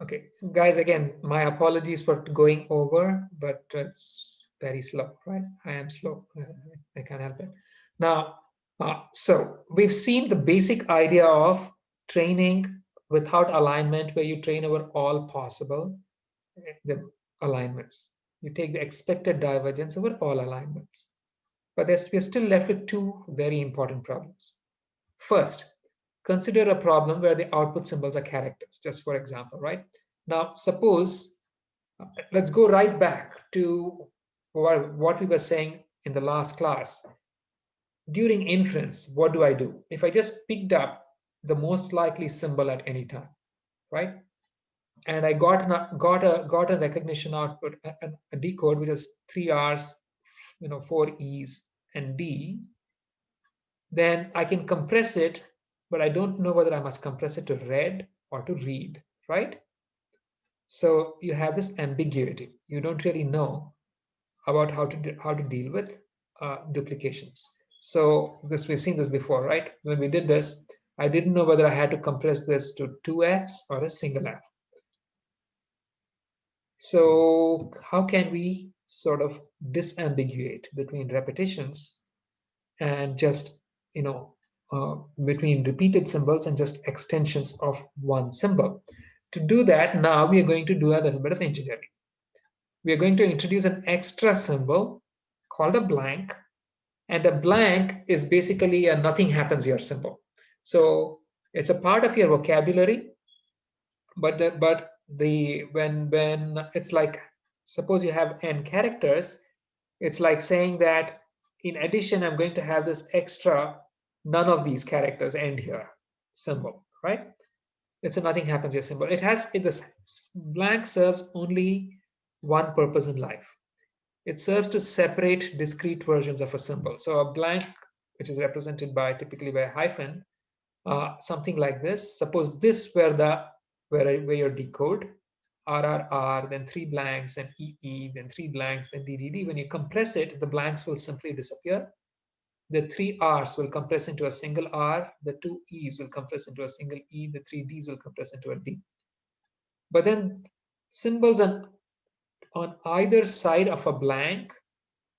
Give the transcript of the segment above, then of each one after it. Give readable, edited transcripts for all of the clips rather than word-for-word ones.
Okay, guys, again, my apologies for going over, but it's very slow, right? I am slow. I can't help it. Now, so we've seen the basic idea of training without alignment, where you train over all possible the alignments. You take the expected divergence over all alignments. But we're still left with two very important problems. First, consider a problem where the output symbols are characters, just for example, right? Now, suppose, let's go right back to what we were saying in the last class. During inference, what do I do? If I just picked up the most likely symbol at any time, right? And I got a recognition output, a decode, which is 3 R's, 4 E's, and D, then I can compress it, but I don't know whether I must compress it to read or to read, right? So you have this ambiguity. You don't really know about how to deal with duplications. So we've seen this before, right? When we did this, I didn't know whether I had to compress this to 2 F's or a single F. So how can we sort of disambiguate between repetitions and just, between repeated symbols and just extensions of one symbol? To do that, now we are going to do a little bit of engineering. We are going to introduce an extra symbol called a blank. And a blank is basically a nothing happens here symbol. So it's a part of your vocabulary, but when it's like, suppose you have n characters, it's like saying that in addition, I'm going to have this extra, none of these characters end here symbol, right? It's a nothing happens here symbol. This blank serves only one purpose in life. It serves to separate discrete versions of a symbol. So a blank, which is represented typically by a hyphen, something like this. Suppose this were where your decode, RRR, then 3 blanks, then EE, then 3 blanks, then DDD. When you compress it, the blanks will simply disappear. The 3 R's will compress into a single R. The 2 E's will compress into a single E. The 3 D's will compress into a D. But then symbols on either side of a blank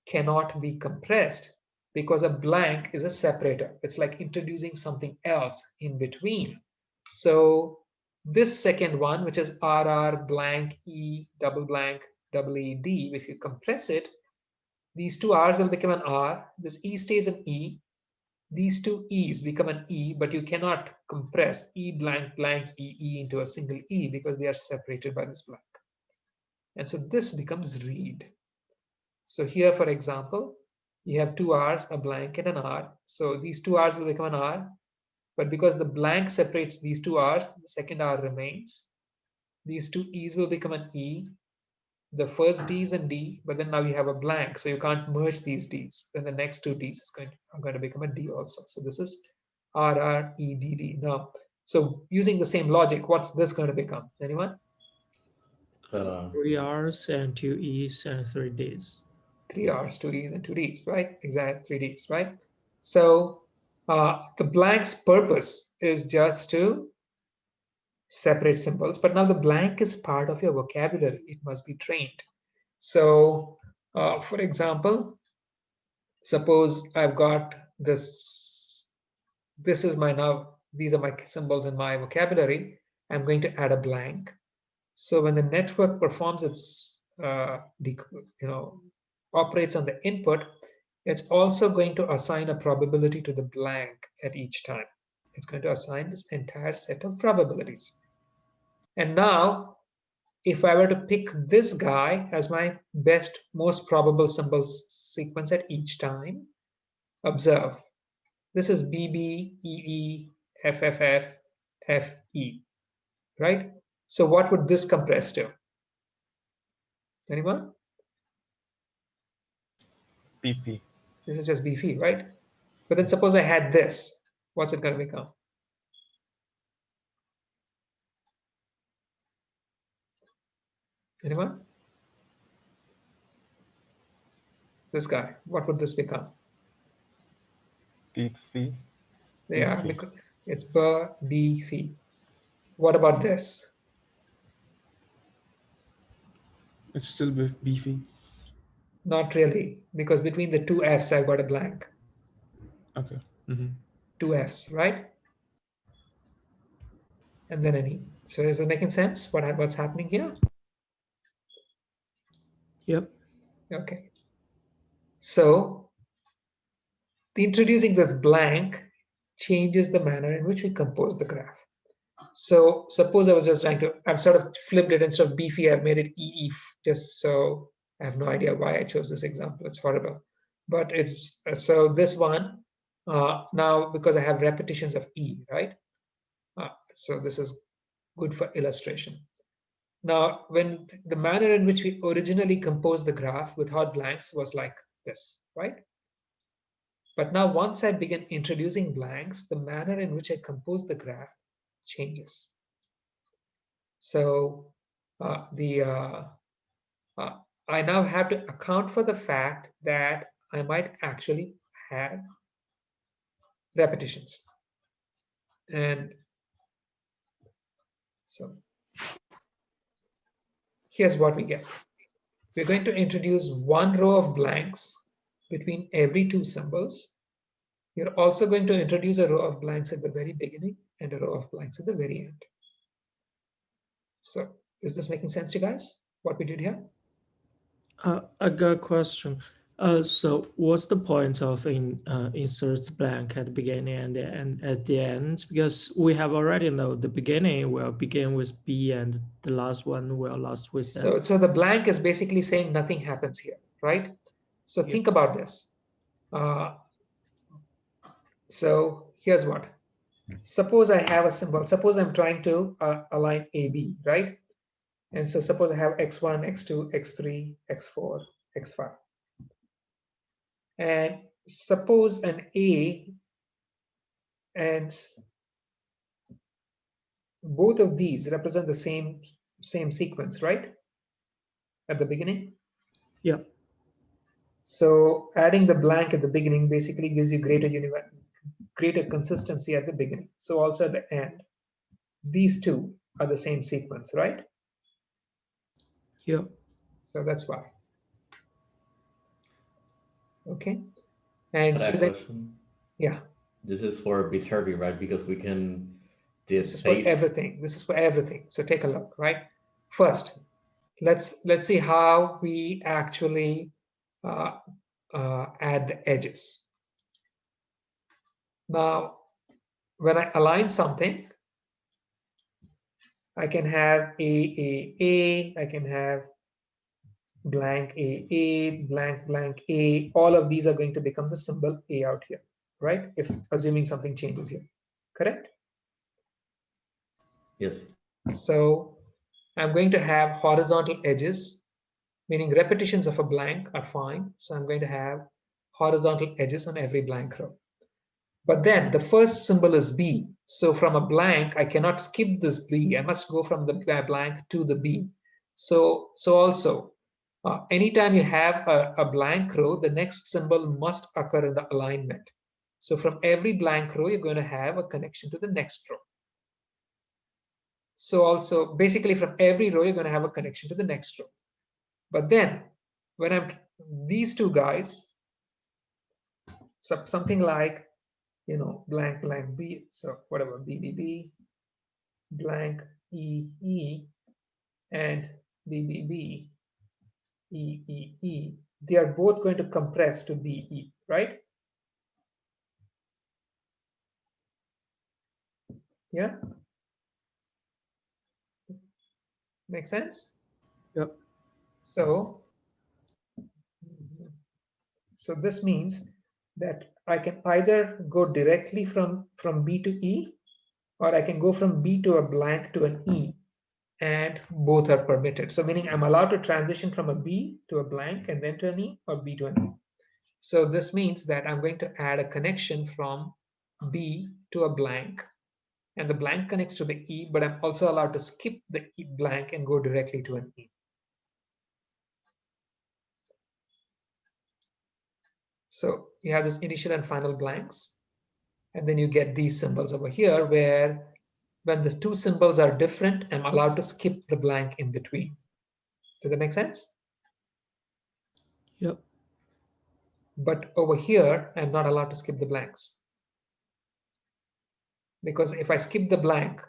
cannot be compressed because a blank is a separator. It's like introducing something else in between. So this second one, which is RR blank E double blank double ED, if you compress it, these 2 R's will become an R. This E stays an E. These 2 E's become an E, but you cannot compress E blank blank EE into a single E because they are separated by this blank. And so this becomes read. So here, for example, you have 2 R's, a blank, and an R. So these 2 R's will become an R. But because the blank separates these 2 R's, the second R remains. These 2 E's will become an E. The first D is a D, but then now you have a blank, so you can't merge these D's. Then the next 2 D's are going to become a D also. So this is RREDD. Now, so using the same logic, what's this going to become? Anyone? 3 R's and 2 E's and 3 D's. 3 R's, 2 E's, and 2 D's, right? Exact 3 D's, right? So the blank's purpose is just to separate symbols, but now the blank is part of your vocabulary. It must be trained. So, for example, suppose I've got this. This is my now. These are my symbols in my vocabulary. I'm going to add a blank. So when the network performs its, operates on the input, it's also going to assign a probability to the blank at each time. It's going to assign this entire set of probabilities. And now, if I were to pick this guy as my most probable symbol sequence at each time, observe, this is BB, EE, FFF, FE, right? So what would this compress to? Anyone? PP. This is just BF, right? But then suppose I had this, what's it going to become? Anyone? This guy, what would this become? PP. Yeah, because it's B, F. What about this? It's still beefy. Not really, because between the two F's, I've got a blank. Okay. Mm-hmm. Two F's, right? And then an E. So is it making sense what's happening here? Yep. Okay. So introducing this blank changes the manner in which we compose the graph. So suppose I was just I've sort of flipped it. Instead of beefy, I've made it EEF, just so I have no idea why I chose this example. It's horrible. But it's, so this one, now because I have repetitions of E, right? So this is good for illustration. Now, when the manner in which we originally composed the graph without blanks was like this, right? But now once I begin introducing blanks, the manner in which I compose the graph changes. So I now have to account for the fact that I might actually have repetitions. And so here's what we get. We're going to introduce one row of blanks between every two symbols. You're also going to introduce a row of blanks at the very beginning and a row of blanks at the very end. So is this making sense to you guys, what we did here? I got a question. So what's the point of insert blank at the beginning and at the end? Because we have already know the beginning will begin with B and the last one will last with M. So the blank is basically saying nothing happens here, right? So Yeah. think about this. So here's what. Suppose I have a symbol. Suppose I'm trying to align AB, right? And so suppose I have x1, x2, x3, x4, x5. And suppose an A and both of these represent the same sequence, right? At the beginning. Yeah. So adding the blank at the beginning basically gives you greater consistency at the beginning. So also at the end, these two are the same sequence, right? Yeah. So that's why. Okay. And But I so have a then, question. yeah, This is for Biterbi, right? Because we can this is for displace. everything. This is for everything. So take a look, right? First, let's see how we actually add the edges. Now, when I align something, I can have A, I can have blank A, blank, blank A. All of these are going to become the symbol A out here, right? If assuming something changes here, correct? Yes. So I'm going to have horizontal edges, meaning repetitions of a blank are fine. So I'm going to have horizontal edges on every blank row. But then the first symbol is B. So from a blank, I cannot skip this B. I must go from the blank to the B. So also, anytime you have a blank row, the next symbol must occur in the alignment. So from every blank row, you're going to have a connection to the next row. So also, basically from every row, you're going to have a connection to the next row. But then when I'm these two guys, so something like, you know, blank, blank, B, so whatever, B, B, B, blank, E, E, and B, B, B, E, E, E, they are both going to compress to B, E, right? Yeah, make sense? Yep. So this means that I can either go directly from B to E, or I can go from B to a blank to an E, and both are permitted. So meaning I'm allowed to transition from a B to a blank and then to an E, or B to an E. So this means that I'm going to add a connection from B to a blank, and the blank connects to the E, but I'm also allowed to skip the E blank and go directly to an E. So you have this initial and final blanks, and then you get these symbols over here where when the two symbols are different, I'm allowed to skip the blank in between. Does that make sense? Yep. But over here, I'm not allowed to skip the blanks. Because if I skip the blank,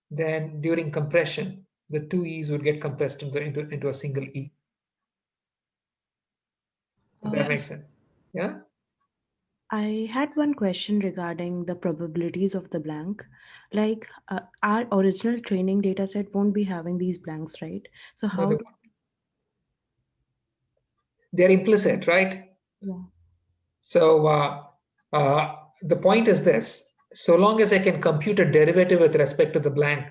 then during compression, the two E's would get compressed into a single E. Does that make sense? Yeah? I had one question regarding the probabilities of the blank. Like our original training data set won't be having these blanks, right? So No, how? they're implicit, right? Yeah. So the point is this: so long as I can compute a derivative with respect to the blank,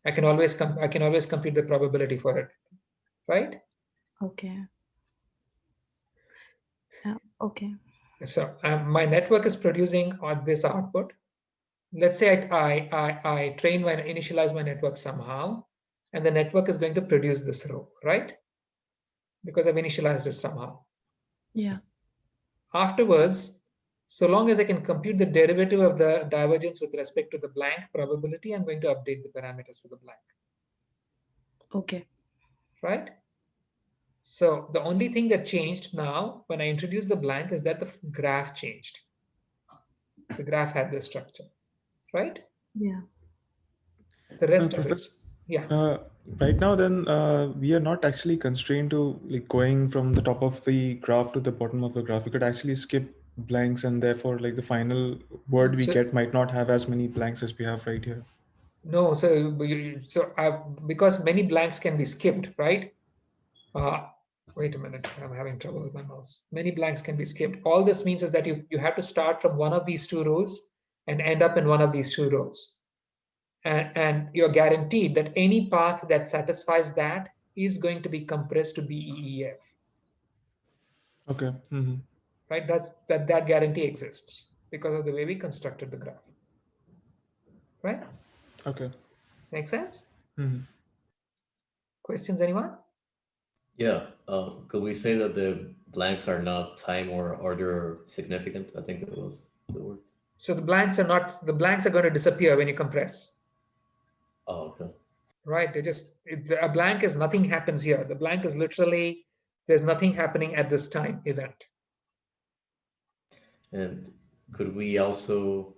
I can always compute the probability for it, right? Okay. Yeah. Okay. So my network is producing on this output. Let's say I initialize my network somehow, and the network is going to produce this row, right? Because I've initialized it somehow. Yeah. Afterwards, so long as I can compute the derivative of the divergence with respect to the blank probability, I'm going to update the parameters for the blank. Okay. Right? So the only thing that changed now when I introduced the blank is that the graph changed. The graph had this structure, right? Yeah. The rest of it, Professor, yeah. right now then we are not actually constrained to like going from the top of the graph to the bottom of the graph. We could actually skip blanks, and therefore like the final word we So- get might not have as many blanks as we have right here. No, because many blanks can be skipped, right? Wait a minute, I'm having trouble with my mouse. Many blanks can be skipped. All this means is that you have to start from one of these two rows and end up in one of these two rows. And you're guaranteed that any path that satisfies that is going to be compressed to BEEF. Okay. Mm-hmm. Right? That guarantee exists because of the way we constructed the graph. Right? Okay. Make sense? Mm-hmm. Questions, anyone? Yeah. Could we say that the blanks are not time or order significant? I think it was the word. So the blanks are going to disappear when you compress. Oh, okay. Right? A blank is nothing happens here. The blank is literally there's nothing happening at this time event. And could we also,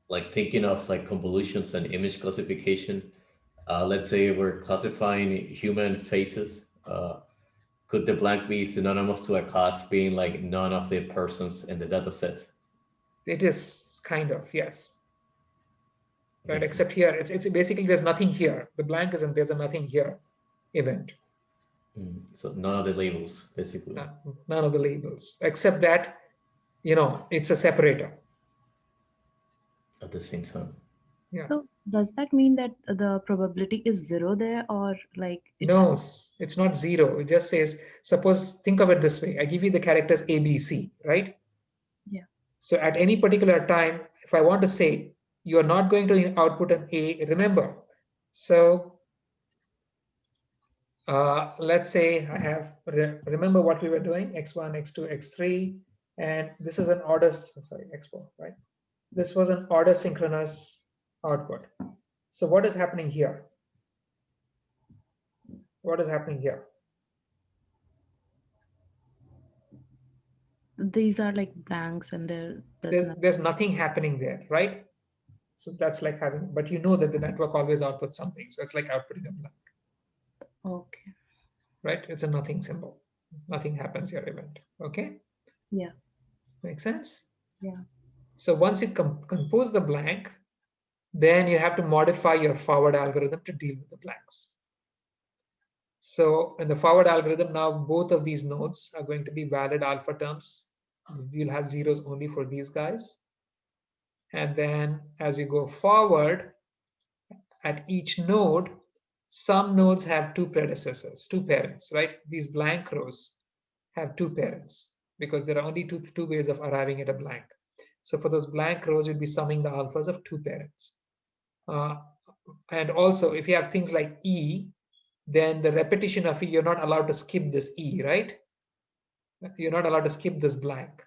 like thinking of like convolutions and image classification, let's say we're classifying human faces, could the blank be synonymous to a class being like none of the persons in the data set? It is kind of, yes. Right, Thank you. except here, it's basically there's nothing here. The blank is there's a nothing here event. So none of the labels, basically. None of the labels, except that, it's a separator. At the same time. Yeah. So does that mean that the probability is 0 there, or like it No, it's not 0. It just says, suppose, think of it this way. I give you the characters A, B, C, right? Yeah. So at any particular time, if I want to say you're not going to output an A, remember. So let's say I have, remember what we were doing, x1, x2, x3, and this is an order, sorry, x4, right? This was an order synchronous output. So what is happening here? What is happening here? these are like blanks and There's nothing happening there, right? So that's like having, but you know that the network always outputs something. So it's like outputting a blank, Okay. right? It's a nothing symbol. Nothing happens here event. Okay. Yeah. Make sense? Yeah. So once you compose the blank, then you have to modify your forward algorithm to deal with the blanks. So in the forward algorithm, now both of these nodes are going to be valid alpha terms. You'll have zeros only for these guys. And then as you go forward, at each node, some nodes have two predecessors, two parents, right? These blank rows have two parents because there are only two ways of arriving at a blank. So for those blank rows, you'd be summing the alphas of two parents. And also, if you have things like E, then the repetition of E, you're not allowed to skip this E, right? You're not allowed to skip this blank.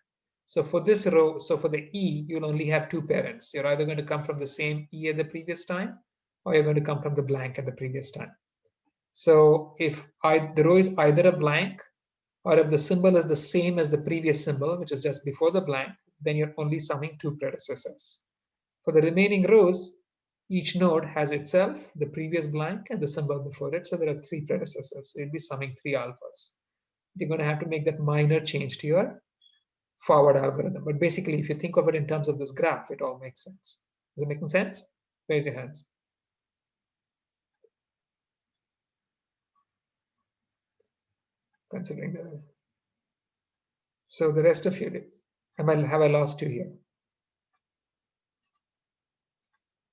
So for this row, so for the E, you'll only have two parents. You're either going to come from the same E at the previous time, or you're going to come from the blank at the previous time. So if the row is either a blank, or if the symbol is the same as the previous symbol, which is just before the blank, then you're only summing two predecessors. For the remaining rows, each node has itself, the previous blank, and the symbol before it. So there are three predecessors. So you'll be summing three alphas. You're going to have to make that minor change to your forward algorithm. But basically, if you think of it in terms of this graph, it all makes sense. Is it making sense? Raise your hands. Considering the so the rest of you, have I lost you here?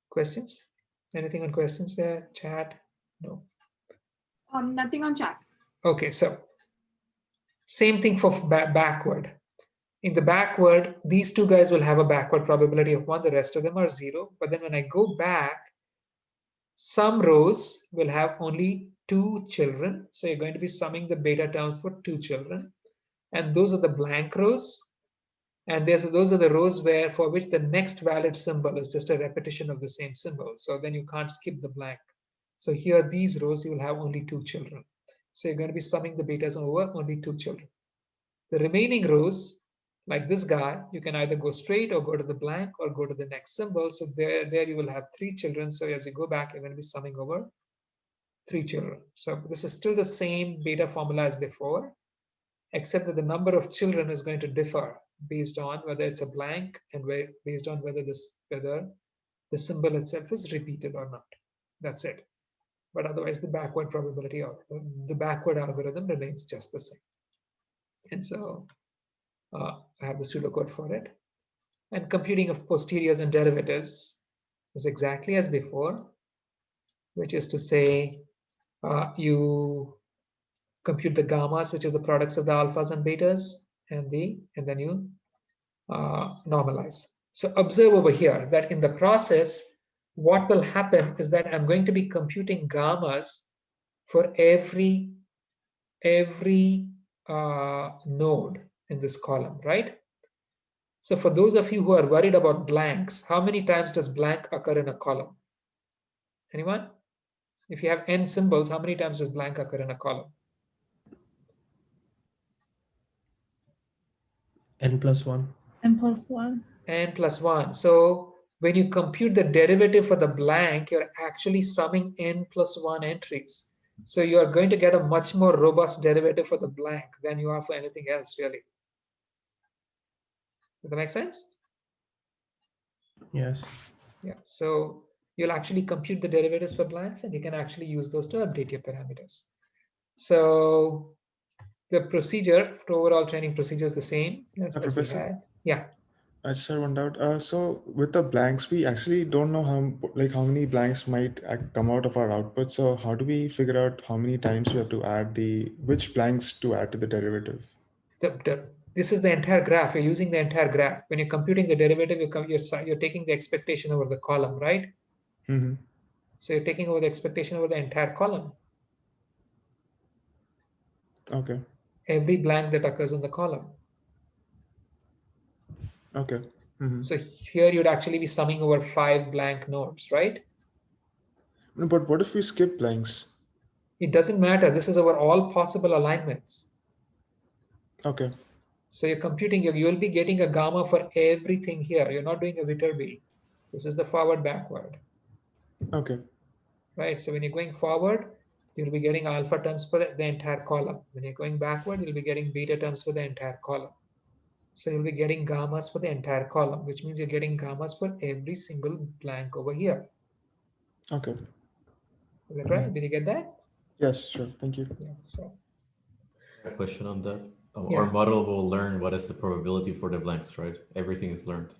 Questions? Anything on questions there? Chat? No. Nothing on chat. Okay, so same thing for backward. In the backward, these two guys will have a backward probability of 1. The rest of them are 0. But then when I go back, some rows will have only 2 children. So you're going to be summing the beta terms for 2 children. And those are the blank rows. And those are the rows for which the next valid symbol is just a repetition of the same symbol. So then you can't skip the blank. So here, these rows, you will have only 2 children. So you're going to be summing the betas over only 2 children. The remaining rows, like this guy, you can either go straight or go to the blank or go to the next symbol. So there you will have 3 children. So as you go back, you're going to be summing over 3 children. So this is still the same beta formula as before, except that the number of children is going to differ based on whether it's a blank and based on whether the symbol itself is repeated or not. That's it. But otherwise, the backward probability of the backward algorithm remains just the same. And so I have the pseudocode for it. And computing of posteriors and derivatives is exactly as before, which is to say you compute the gammas, which is the products of the alphas and betas, and then you normalize. So observe over here that in the process, what will happen is that I'm going to be computing gammas for every node in this column, right? So for those of you who are worried about blanks, how many times does blank occur in a column? Anyone? If you have n symbols, how many times does blank occur in a column? n+1. n+1. n+1. So when you compute the derivative for the blank, you're actually summing n+1 entries. So you are going to get a much more robust derivative for the blank than you are for anything else, really. Does that make sense? Yes. Yeah. So you'll actually compute the derivatives for blanks, and you can actually use those to update your parameters. So the procedure, the overall training procedure is the same as we Professor? had. Yeah. I just had one doubt. So with the blanks, we actually don't know how many blanks might come out of our output. So how do we figure out how many times we have to add which blanks to add to the derivative? This is the entire graph. You're using the entire graph. When you're computing the derivative, you're taking the expectation over the column, right? Mm-hmm. So you're taking over the expectation over the entire column. Okay. Every blank that occurs in the column. Okay. Mm-hmm. So here you'd actually be summing over 5 blank nodes, right? No, but what if we skip blanks? It doesn't matter. This is over all possible alignments. Okay. So you're computing, you'll be getting a gamma for everything here. You're not doing a Viterbi. This is the forward backward. Okay. Right. So when you're going forward, you'll be getting alpha terms for the entire column. When you're going backward, you'll be getting beta terms for the entire column. So you'll be getting gammas for the entire column, which means you're getting gammas for every single blank over here. Okay. Is that right? Did you get that? Yes, sure. Thank you. Yeah. So A question on that. Yeah. Our model will learn what is the probability for the blanks, right? Everything is learned.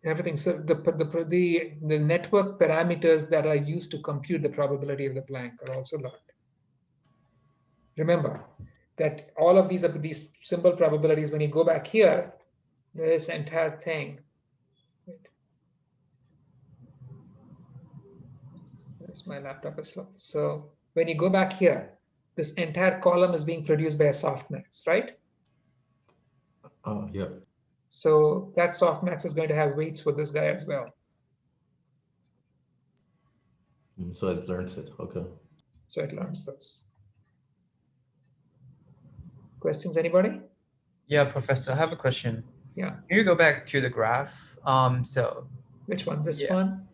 everything. So the network parameters that are used to compute the probability of the blank are also learned. Remember that all of these are these symbol probabilities. When you go back here, this entire thing. Wait. My laptop is slow. So when you go back here, this entire column is being produced by a softmax, right? Oh, yeah. So that softmax is going to have weights for this guy as well. So it learns it. Okay. So it learns those. Questions, anybody? Yeah, Professor, I have a question. Yeah. Can you go back to the graph? So Which one? This yeah. one?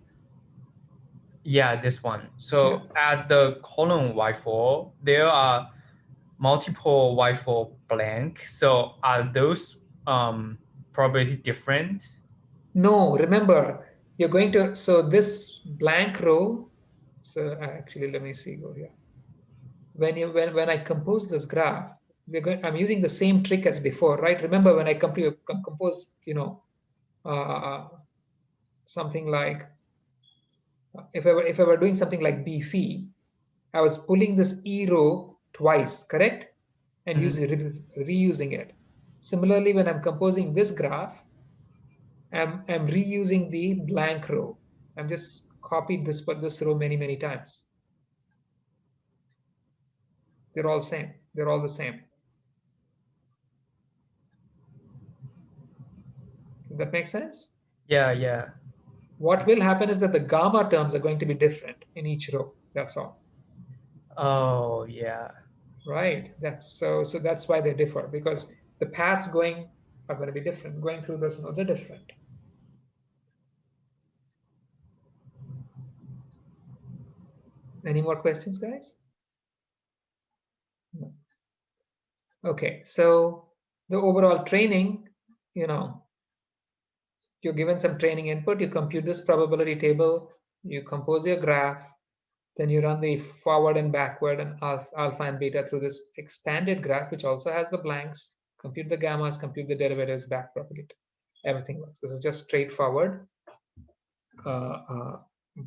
Yeah, this one. So at the column Y4, there are multiple Y4 blank. So are those probability different? No, remember, you're going to, so this blank row, so actually, let me see, go here. When I compose this graph, I'm using the same trick as before, right? Remember when I compose, something like, if I were doing something like B phi, I was pulling this E row twice, correct? And reusing it. Similarly, when I'm composing this graph, I'm reusing the blank row. I'm just copied this row many times. They're all same. They're all the same. Does that make sense? Yeah. What will happen is that the gamma terms are going to be different in each row. That's all. Oh, yeah. Right. That's so that's why they differ, because the paths going are going to be different. Going through those nodes are different. Any more questions, guys? No. Okay, so the overall training, you're given some training input, you compute this probability table, you compose your graph, then you run the forward and backward and alpha and beta through this expanded graph, which also has the blanks, compute the gammas, compute the derivatives, backpropagate. Everything works. This is just straightforward.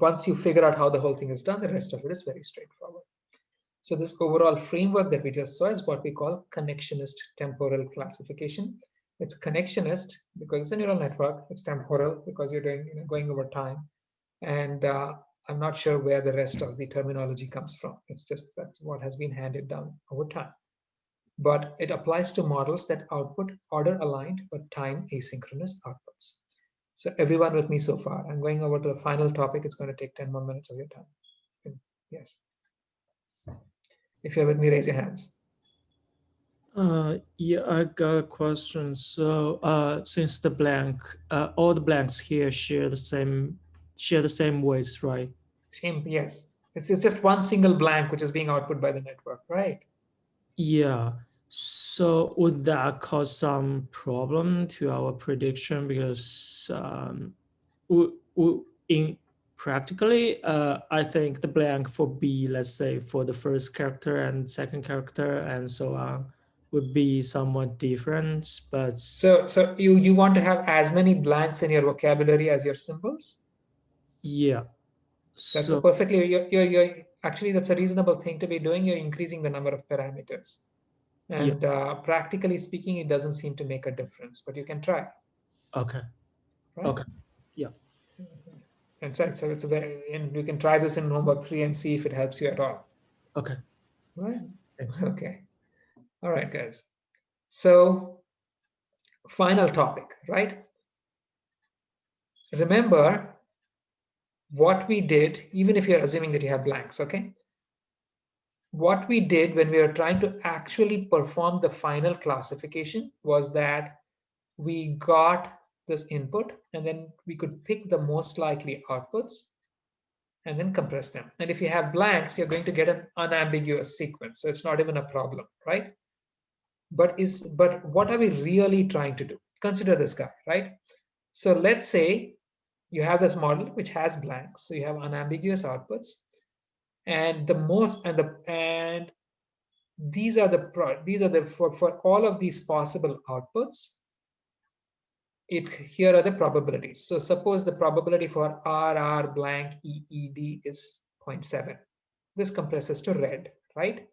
Once you figure out how the whole thing is done, the rest of it is very straightforward. So this overall framework that we just saw is what we call connectionist temporal classification. It's connectionist because it's a neural network. It's temporal because you're doing going over time. And I'm not sure where the rest of the terminology comes from. It's just that's what has been handed down over time. But it applies to models that output order aligned but time asynchronous outputs. So everyone with me so far? I'm going over to the final topic. It's going to take 10 more minutes of your time. Yes. If you're with me, raise your hands. Yeah, I got a question. So, since the blank, all the blanks here share the same weights, right? Same, yes. It's just one single blank which is being output by the network, right? Yeah. So would that cause some problem to our prediction? Because in practically, I think the blank for B, let's say for the first character and second character and so on, would be somewhat different. But so you want to have as many blanks in your vocabulary as your symbols? Yeah. That's So a perfectly you're actually that's a reasonable thing to be doing. You're increasing the number of parameters. And practically speaking, it doesn't seem to make a difference, but you can try. Okay. Right? Okay. Yeah. And so it's a very, and you can try this in homework 3 and see if it helps you at all. Okay. Right? Thanks. Okay. All right, guys. So final topic, right? Remember what we did, even if you're assuming that you have blanks, okay? What we did when we were trying to actually perform the final classification was that we got this input and then we could pick the most likely outputs and then compress them. And if you have blanks, you're going to get an unambiguous sequence. So it's not even a problem, right? But what are we really trying to do? Consider this guy, right? So let's say you have this model which has blanks. So you have unambiguous outputs. And these are for all of these possible outputs, here are the probabilities. So suppose the probability for RR blank EED is 0.7. This compresses to red, right?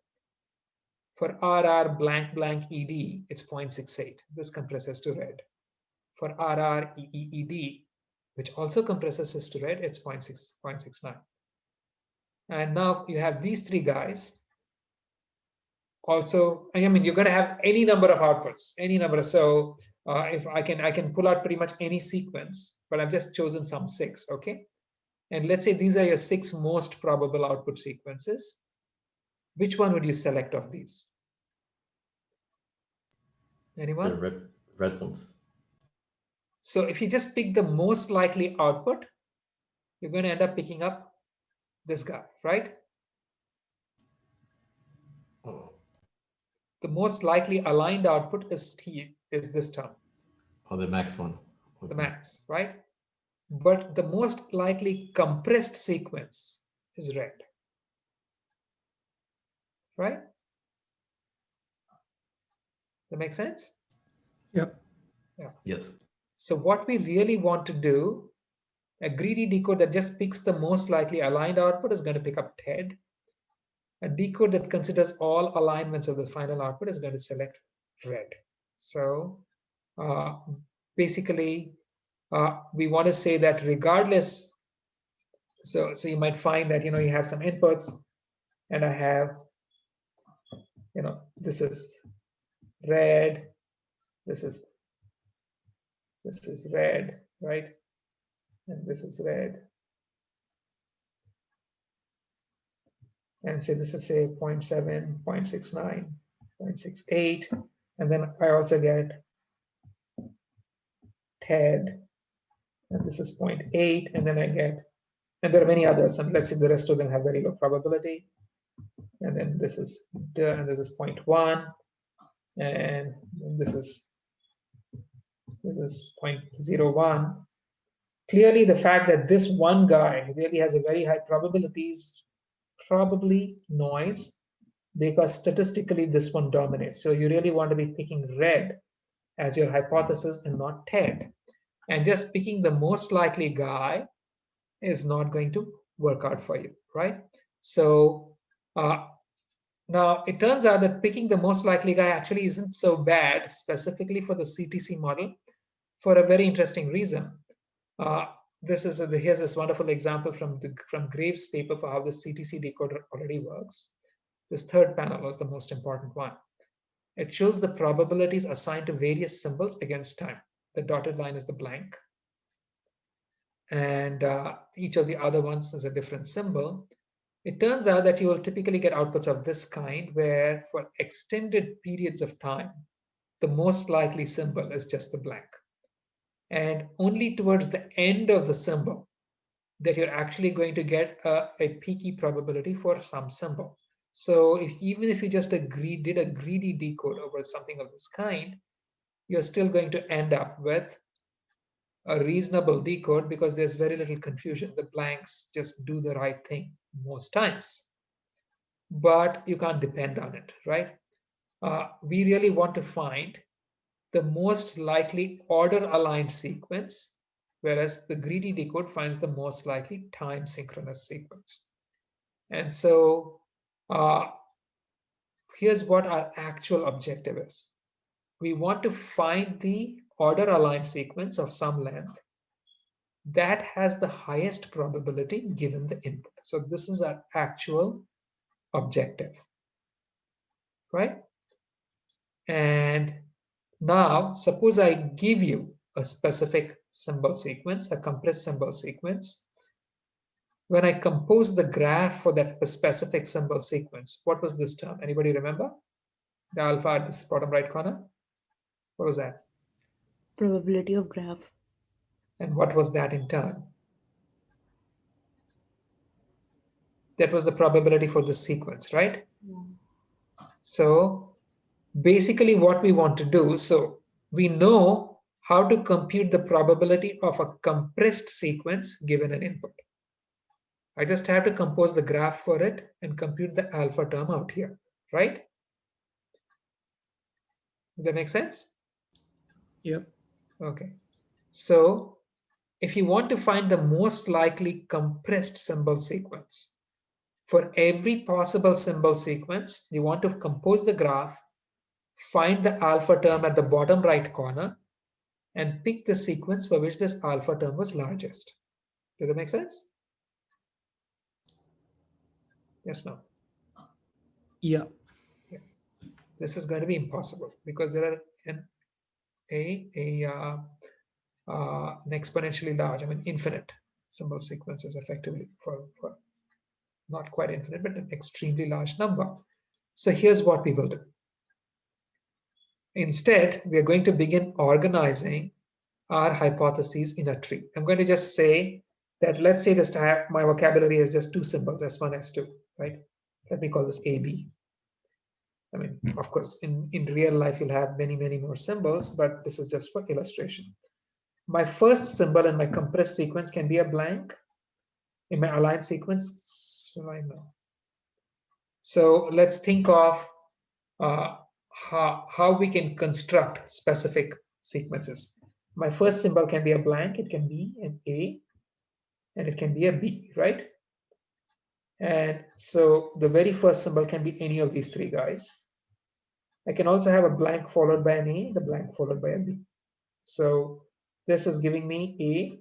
For RR blank blank ED, it's 0.68. This compresses to red. For RR EED, which also compresses to red, it's 0.69. And now you have these three guys. Also, I mean, you're going to have any number of outputs, any number. So if I can pull out pretty much any sequence, but I've just chosen some 6, okay? And let's say these are your 6 most probable output sequences. which one would you select of these? Anyone? The red ones. So if you just pick the most likely output, you're going to end up picking up this guy, right? Oh, The most likely aligned output is this term, oh, the max one. the Okay. max, right? But the most likely compressed sequence is red, right? That makes sense? Yep. Yeah. Yes. So what we really want to do, a greedy decode that just picks the most likely aligned output is going to pick up TED. A decode that considers all alignments of the final output is going to select red. So basically, we want to say that regardless, so you might find that, you have some inputs, and I have, this is red, this is red, right? And this is red. And say this is say 0.7, 0.69, 0.68. And then I also get TED, and this is 0.8, and then I get, and there are many others, and let's say the rest of them have very low probability. And then this is 0.1, and this is 0.01. Clearly, the fact that this one guy really has a very high probability is probably noise, because statistically this one dominates. So you really want to be picking red as your hypothesis and not TED. And just picking the most likely guy is not going to work out for you, right? So now it turns out that picking the most likely guy actually isn't so bad, specifically for the CTC model, for a very interesting reason. Here's this wonderful example from Graves' paper for how the CTC decoder already works. This third panel was the most important one. It shows the probabilities assigned to various symbols against time. The dotted line is the blank, and each of the other ones is a different symbol. It turns out that you will typically get outputs of this kind, where for extended periods of time, the most likely symbol is just the blank. And only towards the end of the symbol that you're actually going to get a peaky probability for some symbol. So even if you just did a greedy decode over something of this kind, you're still going to end up with a reasonable decode, because there's very little confusion. The blanks just do the right thing most times, but you can't depend on it, right? We really want to find the most likely order aligned sequence, whereas the greedy decode finds the most likely time synchronous sequence. And so here's what our actual objective is. We want to find the order aligned sequence of some length that has the highest probability given the input. So this is our actual objective, right? And now suppose I give you a specific symbol sequence, a compressed symbol sequence. When I compose the graph for that specific symbol sequence, what was this term? Anybody remember? The alpha at this bottom right corner? What was that? Probability of graph. And what was that in turn? That was the probability for the sequence, right? Yeah. So basically what we want to do, so we know how to compute the probability of a compressed sequence given an input. I just have to compose the graph for it and compute the alpha term out here, right? Does that make sense? Yep. Okay. So if you want to find the most likely compressed symbol sequence, for every possible symbol sequence, you want to compose the graph, find the alpha term at the bottom right corner, and pick the sequence for which this alpha term was largest. Does that make sense? Yes, no? Yeah. This is going to be impossible, because there are an exponentially large, I mean infinite symbol sequences effectively for not quite infinite, but an extremely large number. So here's what we will do. Instead, we are going to begin organizing our hypotheses in a tree. I'm going to just say that, let's say this time my vocabulary is just 2 symbols, S1, S2, right? Let me call this AB. I mean, of course, in real life, you'll have many, many more symbols, but this is just for illustration. My first symbol in my compressed sequence can be a blank. In my aligned sequence, I know. So let's think of how we can construct specific sequences. My first symbol can be a blank, it can be an A, and it can be a B, right? And so the very first symbol can be any of these 3 guys. I can also have a blank followed by an A, the blank followed by a B. So this is giving me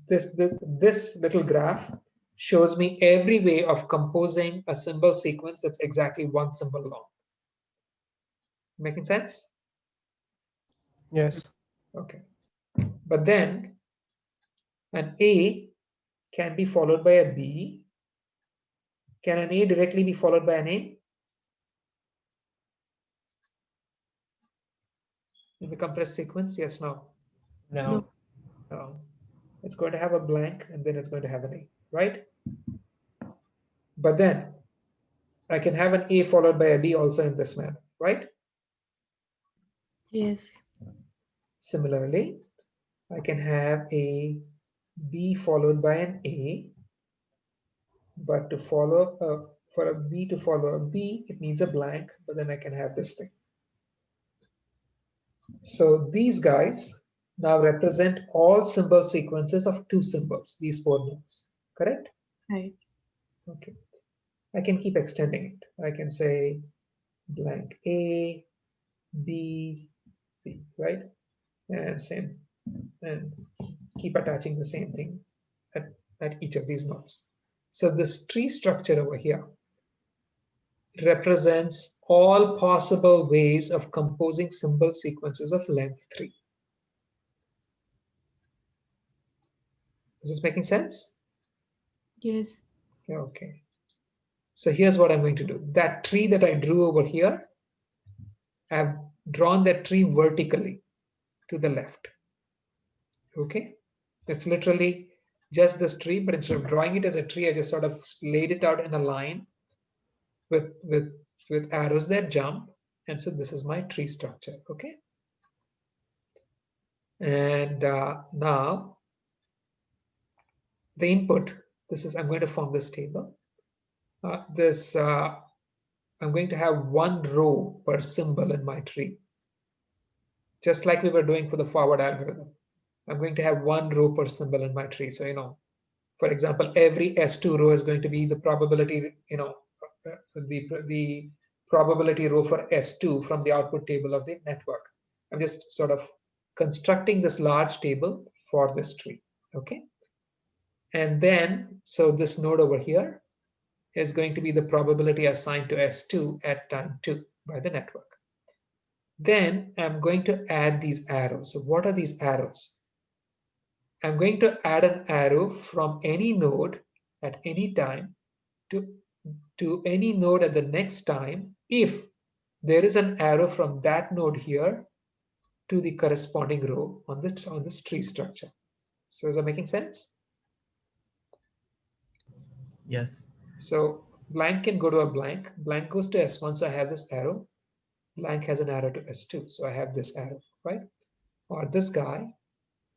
this little graph shows me every way of composing a symbol sequence that's exactly 1 symbol long. Making sense? Yes. Okay. But then an A can be followed by a B. Can an A directly be followed by an A? In the compressed sequence, yes, no? No. No. It's going to have a blank and then it's going to have an A, right? But then I can have an A followed by a B also in this manner, right? Yes. Similarly, I can have a B followed by an A, but to follow for a B to follow a B, it needs a blank, but then I can have this thing. So these guys now represent all symbol sequences of 2 symbols, these 4 nodes, correct? Right. Okay. I can keep extending it. I can say blank A, B, B, right? And same, and keep attaching the same thing at each of these nodes. So this tree structure over here represents all possible ways of composing symbol sequences of length 3. Is this making sense? Yes. Okay. So here's what I'm going to do. That tree that I drew over here, I've drawn that tree vertically to the left. Okay. It's literally just this tree, but instead of drawing it as a tree, I just sort of laid it out in a line with arrows that jump. And so this is my tree structure. Okay. And now the input, I'm going to form this table. I'm going to have 1 row per symbol in my tree, just like we were doing for the forward algorithm. I'm going to have 1 row per symbol in my tree. So, for example, every S2 row is going to be the probability, the probability row for S2 from the output table of the network. I'm just sort of constructing this large table for this tree. Okay. And then, so this node over here is going to be the probability assigned to S2 at time 2 by the network. Then I'm going to add these arrows. So what are these arrows? I'm going to add an arrow from any node at any time to any node at the next time if there is an arrow from that node here to the corresponding row on this tree structure. So is that making sense? Yes. So blank can go to a blank. Blank goes to S1, so I have this arrow. Blank has an arrow to S2, so I have this arrow, right? Or this guy.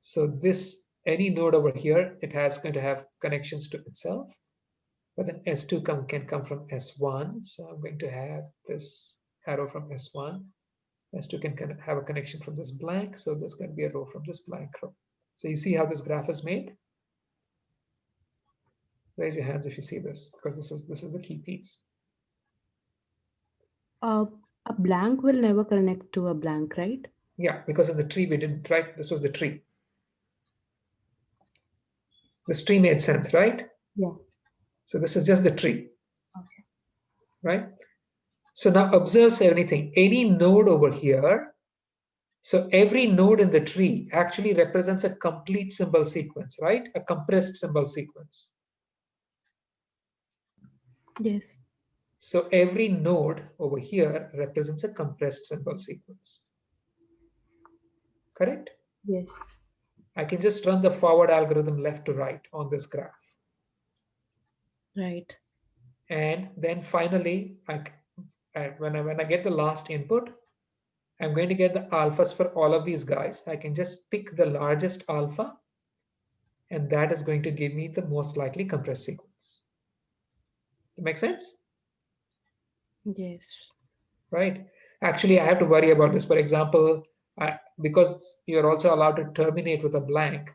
So this, any node over here, it has going to have connections to itself. But then S2 can come from S1. So I'm going to have this arrow from S1. S2 can have a connection from this blank. So there's going to be a row from this blank row. So you see how this graph is made? Raise your hands if you see this, because this is the key piece. A blank will never connect to a blank, right? Yeah, because in the tree we didn't, right? This was the tree. This tree made sense, right? Yeah. So this is just the tree. Okay. Right? So now observe anything. Any node over here, so every node in the tree actually represents a complete symbol sequence, right? A compressed symbol sequence. Yes. So every node over here represents a compressed symbol sequence. Correct? Yes. I can just run the forward algorithm left to right on this graph. Right. And then finally, when I get the last input, I'm going to get the alphas for all of these guys. I can just pick the largest alpha, and that is going to give me the most likely compressed sequence. It makes sense? Yes. Right? Actually, I have to worry about this. For example, because you're also allowed to terminate with a blank,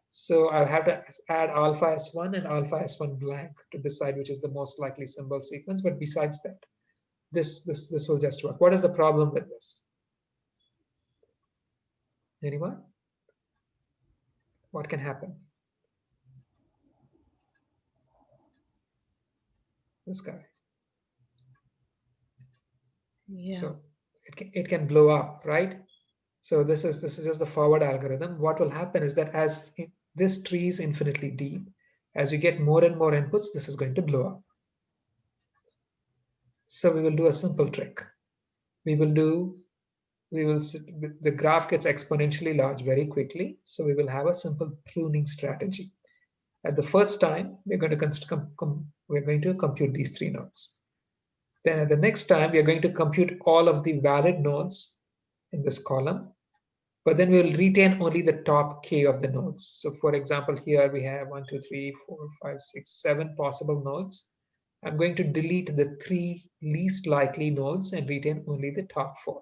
so I have to add alpha S1 and alpha S1 blank to decide which is the most likely symbol sequence. But besides that, this will just work. What is the problem with this? Anyone? What can happen? This guy. Yeah. So it can blow up, right? So this is just the forward algorithm. What will happen is that as this tree is infinitely deep, as you get more and more inputs, this is going to blow up. So we will do a simple trick. The graph gets exponentially large very quickly. So we will have a simple pruning strategy. At the first time, we're going to compute these 3 nodes. Then at the next time, we are going to compute all of the valid nodes in this column, but then we'll retain only the top k of the nodes. So for example, here we have 1, 2, 3, 4, 5, 6, 7 possible nodes. I'm going to delete the 3 least likely nodes and retain only the top 4.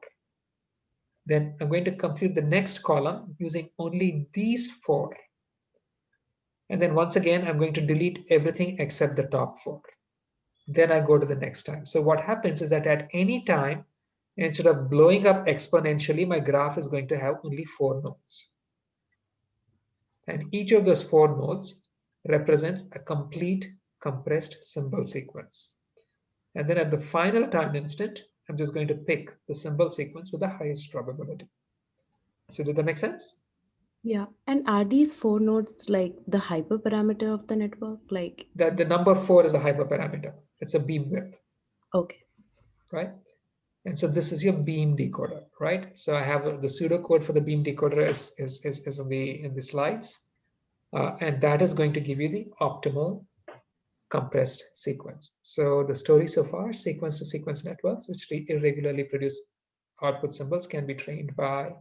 Then I'm going to compute the next column using only these 4. And then once again, I'm going to delete everything except the top 4. Then I go to the next time. So what happens is that at any time, instead of blowing up exponentially, my graph is going to have only 4 nodes. And each of those 4 nodes represents a complete compressed symbol sequence. And then at the final time instant, I'm just going to pick the symbol sequence with the highest probability. So did that make sense? Yeah. And are these 4 nodes like the hyperparameter of the network? Like, That the number 4 is a hyperparameter. It's a beam width, okay. right? And so this is your beam decoder, right? So I have the pseudocode for the beam decoder is in the slides. And that is going to give you the optimal compressed sequence. So the story so far, sequence to sequence networks, which irregularly produce output symbols, can be trained by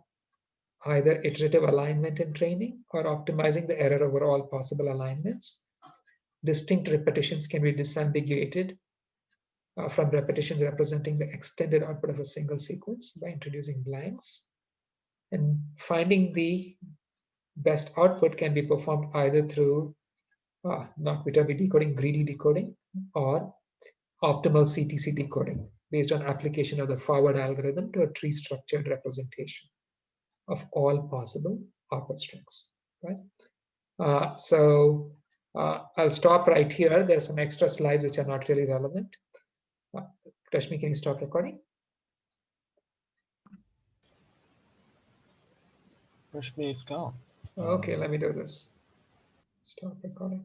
either iterative alignment and training or optimizing the error over all possible alignments. Distinct repetitions can be disambiguated from repetitions representing the extended output of a single sequence by introducing blanks. And finding the best output can be performed either through not beta decoding, greedy decoding, or optimal CTC decoding based on application of the forward algorithm to a tree structured representation of all possible output strings, right? I'll stop right here. There's some extra slides which are not really relevant. Rashmi, can you stop recording? Rashmi is gone. Okay, let me do this. Stop recording.